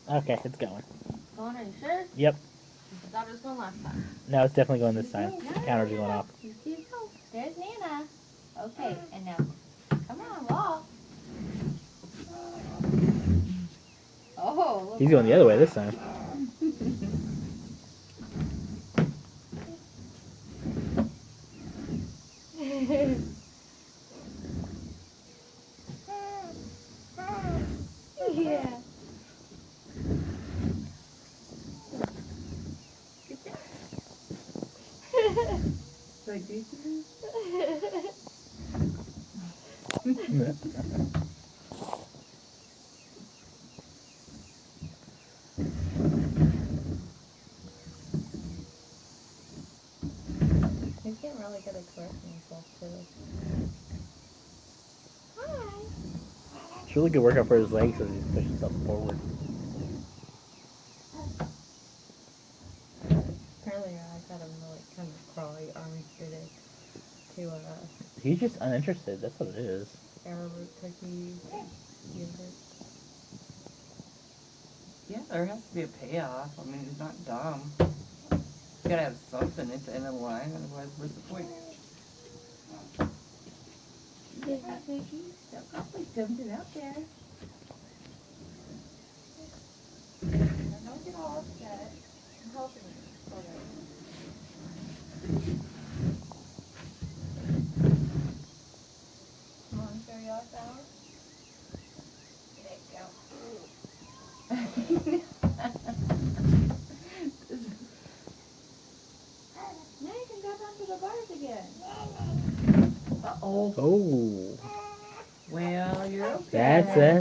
Okay, it's going. Going, are you sure? Yep. I thought it was going last time. No, it's definitely going this time. No, The counter's going no. off. You see it go. There's Nana. Okay, and now, come on, walk. Oh, look. He's going the other way this time. Yeah. Like these? He's getting really good at correcting himself too. Hi. It's really good workout for his legs so he just pushes himself forward. Earlier I got him to like kind of crawly army fitted to He's just uninterested. That's what it is. arrowroot cookies, yogurt. Yeah, there has to be a payoff. I mean, he's not dumb. You gotta have something at the end of the line, otherwise, what's the point? Baby cookies. Don't go put something out there. Don't get all upset. I'm helping you. Okay. Come on, show your sour. There you go. Now you can go down to the bars again. Uh-oh. Oh. Well, you're okay. That's it.